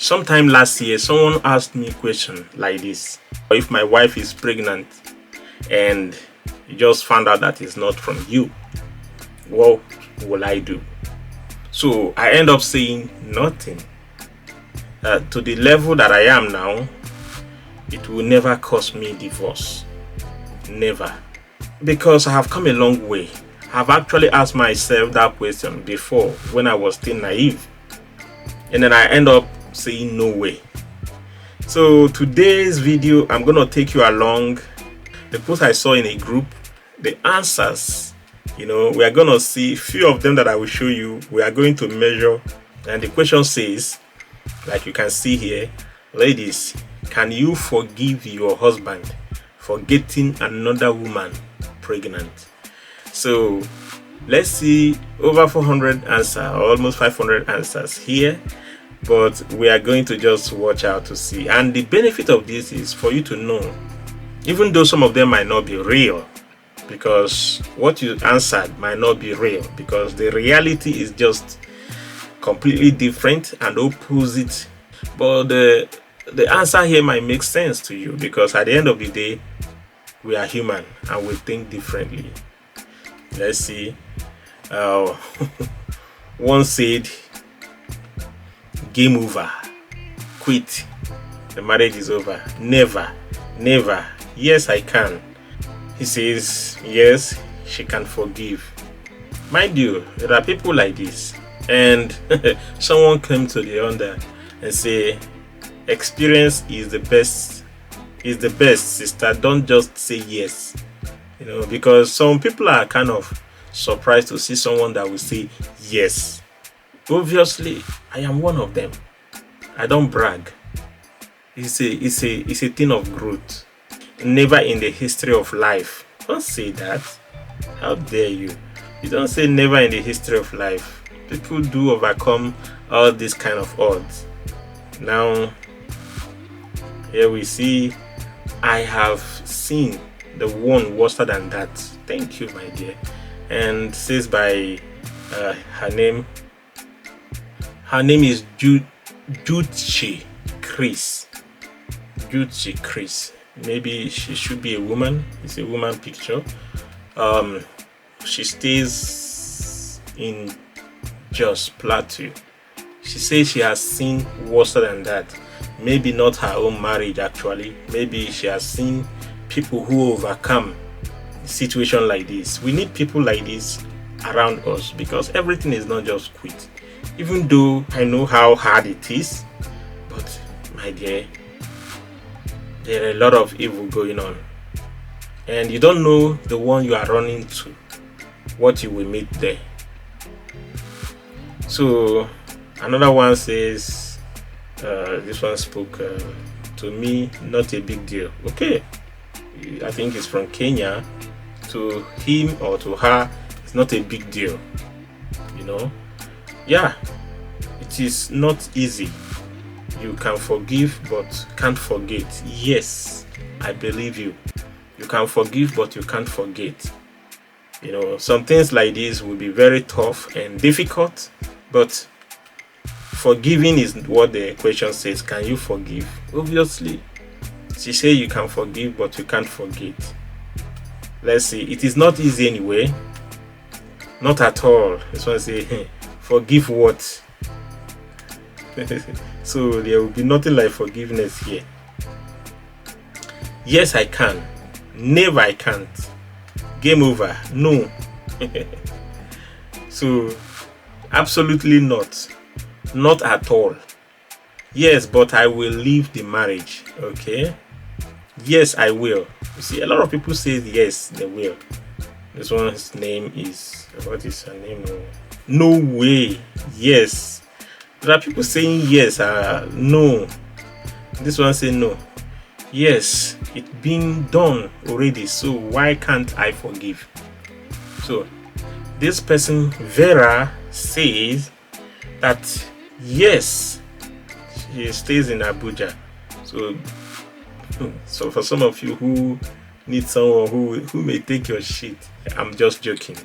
Sometime last year, someone asked me a question like this: if my wife is pregnant and you just found out that it's not from you, what will I do? So I end up saying nothing. To the level that I am now, it will never cause me divorce. Never. Because I have come a long way. I've actually asked myself that question before when I was still naive. And then I end up saying no way. So today's video, I'm going to take you along the post I saw in a group, the answers. We are going to see a few of them that I will show you. We are going to measure. And the question says, like you can see here, ladies, can you forgive your husband for getting another woman pregnant? So let's see over 400 answers, or almost 500 answers here, but we are going to just watch out to see. And the benefit of this is for you to know, even though some of them might not be real, because what you answered might not be real, because the reality is just completely different and opposite. But the answer here might make sense to you, because at the end of the day, we are human and we think differently. Let's see. One said, game over, quit, the marriage is over. Never, never. Yes, I can. He says, yes, she can forgive. Mind you, there are people like this. And someone came to the under and say, experience is the best, sister. Don't just say yes. Because some people are kind of surprised to see someone that will say yes. Obviously, I am one of them. I don't brag. It's a thing of growth. Never in the history of life. Don't say that. How dare you? You don't say never in the history of life. People do overcome all these kind of odds. Now, here we see, I have seen the one worse than that. Thank you, my dear. And says by her name is Juchi Chris. Juchi Chris. Maybe she should be a woman. It's a woman picture. She stays in Jos Plateau. She says she has seen worse than that. Maybe not her own marriage actually. Maybe she has seen people who overcome a situation like this. We need people like this around us, because everything is not just quit. Even though I know how hard it is, but my dear, there are a lot of evil going on, and you don't know the one you are running to, what you will meet there. So another one says, this one spoke to me, not a big deal. Okay, I think it's from Kenya. To him or to her, it's not a big deal. Yeah, it is not easy. You can forgive but can't forget. Yes, I believe you. You can forgive but you can't forget. Some things like this will be very tough and difficult, but forgiving is what the question says. Can you forgive? Obviously, she say you can forgive but you can't forget. Let's see. It is not easy anyway. Not at all. This one say, forgive what? So there will be nothing like forgiveness here. Yes, I can. Never, I can't. Game over. No. So absolutely not. Not at all. Yes, but I will leave the marriage. Okay. Yes, I will. You see, a lot of people say yes, they will. This one's name is, what is her name? No way. Yes. There are people saying yes, no. This one say no. Yes, it's been done already, so why can't I forgive? So this person, Vera, says that yes, she stays in Abuja. So for some of you who need someone who may take your shit, I'm just joking.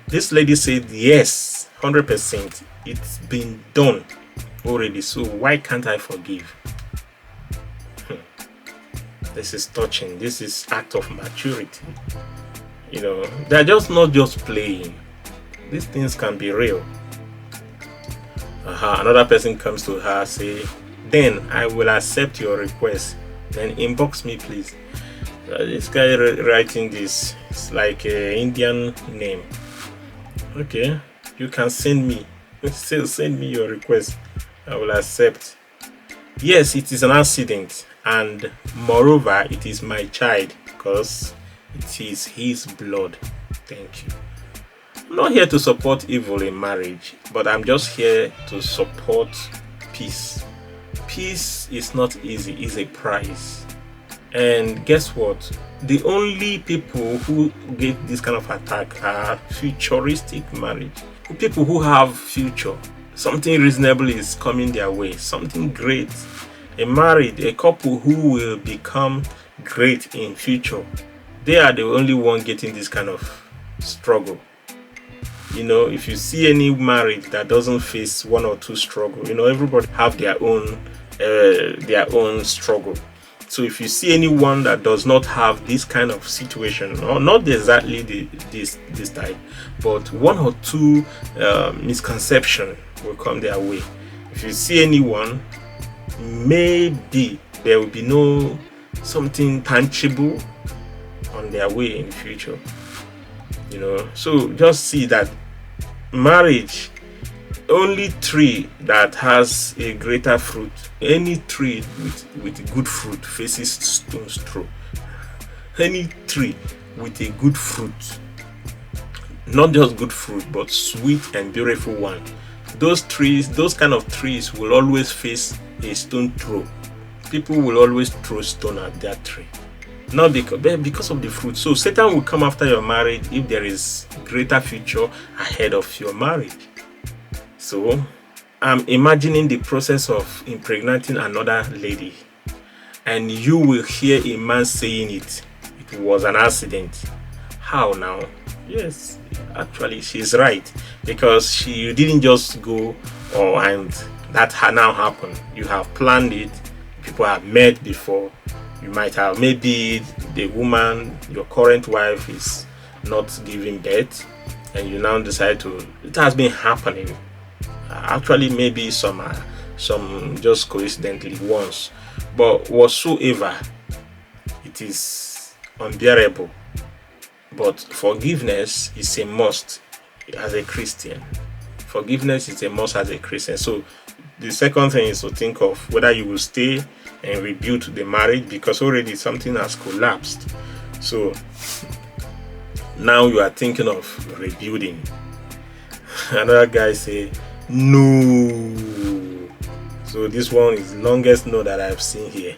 This lady said yes, 100%. It's been done. already, so why can't I forgive? This is touching. This is act of maturity. They're just not just playing. These things can be real. Another person comes to her, say, then I will accept your request. Then inbox me, please. This guy writing this, it's like an Indian name. Okay, you can send me. Still send me your request. I will accept. Yes, it is an accident, and moreover, it is my child because it is his blood. Thank you. I'm not here to support evil in marriage, but I'm just here to support peace. Peace is not easy, it's a prize. And guess what? The only people who get this kind of attack are futuristic marriage. People who have future. Something reasonable is coming their way. Something great. A couple who will become great in future. They are the only one getting this kind of struggle. If you see any marriage that doesn't face one or two struggle, everybody have their own struggle. So if you see anyone that does not have this kind of situation, or not exactly this type, but one or two misconception will come their way. If you see anyone, maybe there will be no something tangible on their way in the future. So just see that marriage, only tree that has a greater fruit, any tree with good fruit faces stone's throw. Any tree with a good fruit, not just good fruit, but sweet and beautiful one, those kind of trees will always face a stone throw. People will always throw stone at that tree, not because of the fruit. So Satan will come after your marriage if there is greater future ahead of your marriage. So I'm imagining the process of impregnating another lady, and you will hear a man saying it was an accident. How now? Yes, actually she's right, because you didn't just go and that now happened. You have planned it. People have met before. You might have, maybe the woman, your current wife, is not giving birth, and you now decide to. It has been happening. Actually, maybe some just coincidentally once, but whatsoever, it is unbearable. But forgiveness is a must as a Christian. Forgiveness is a must as a Christian. So the second thing is to think of whether you will stay and rebuild the marriage, because already something has collapsed. So now you are thinking of rebuilding. Another guy say no. So this one is the longest no that I've seen here.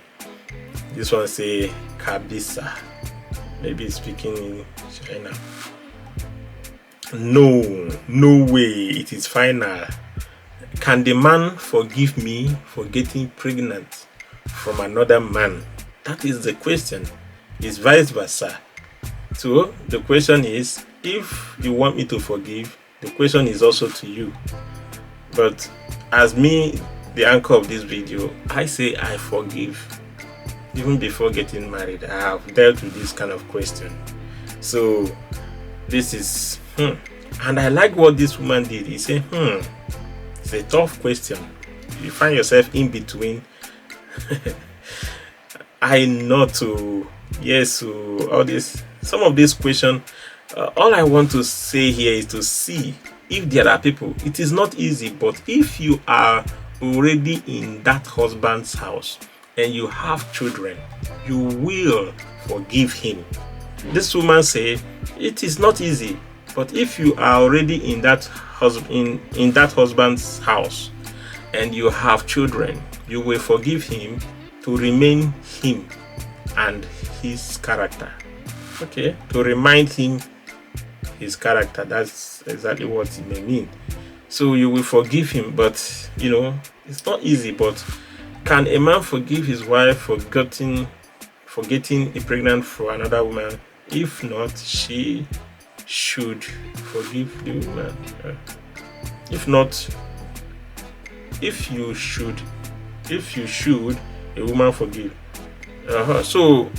This one say kabisa. Maybe it's speaking in China. No way, it is final. Can the man forgive me for getting pregnant from another man? That is the question. It's vice versa. So the question is, if you want me to forgive, the question is also to you. But as me, the anchor of this video, I say I forgive. Even before getting married, I have dealt with this kind of question. So this is and I like what this woman did. He said, it's a tough question. You find yourself in between. I know to yes to all this. Some of these questions. All I want to say here is to see if there are people. It is not easy, but if you are already in that husband's house and you have children, you will forgive him. This woman said it is not easy, but if you are already in that husband's house and you have children, you will forgive him to remain him and his character. Okay, to remind him his character. That's exactly what it may mean. So you will forgive him, but it's not easy. But can a man forgive his wife for getting pregnant for another woman? If not, she should forgive the woman. If not, if you should, a woman forgive. So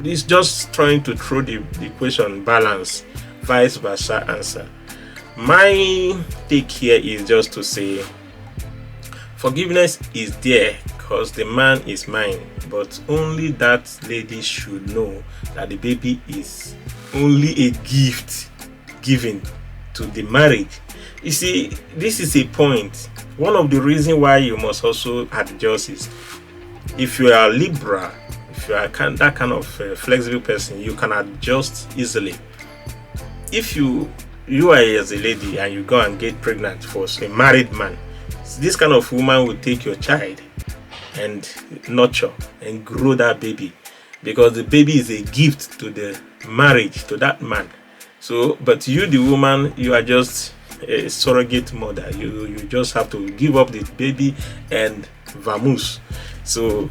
it's just trying to throw the question balance, vice versa answer. My take here is just to say forgiveness is there because the man is mine, but only that lady should know that the baby is only a gift given to the marriage. You see, this is a point. One of the reasons why you must also adjust is if you are liberal, if you are that kind of flexible person, you can adjust easily. If you are as a lady and you go and get pregnant for a married man, this kind of woman will take your child and nurture and grow that baby, because the baby is a gift to the marriage, to that man. So, but you, the woman, you are just a surrogate mother. You just have to give up the baby and vamoose. So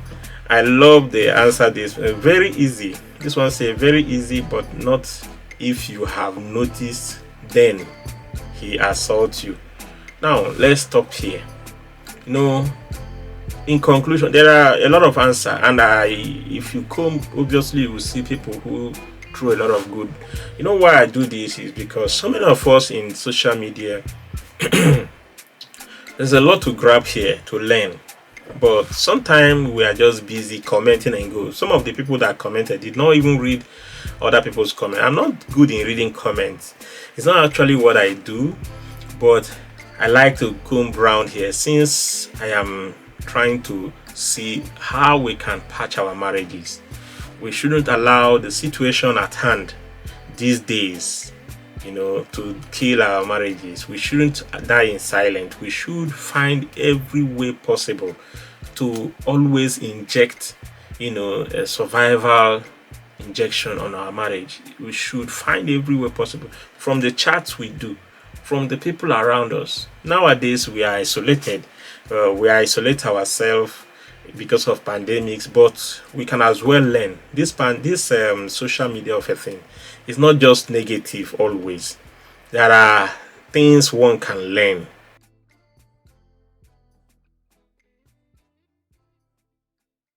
I love the answer. This very easy. This one say very easy, but not if you have noticed then he assaults you. Now let's stop here. In conclusion, there are a lot of answers, and if you come, obviously you will see people who throw a lot of good. Why I do this is because so many of us in social media there's a lot to grab here, to learn, but sometimes we are just busy commenting and go. Some of the people that commented did not even read other people's comments. I'm not good in reading comments. It's not actually what I do, but I like to comb around here since I am trying to see how we can patch our marriages. We shouldn't allow the situation at hand these days, to kill our marriages. We shouldn't die in silence. We should find every way possible to always inject, a survival injection on our marriage. We should find every way possible, from the chats we do, from the people around us. Nowadays we are isolated. We isolate ourselves because of pandemics, but we can as well learn. This social media of a thing is not just negative always. There are things one can learn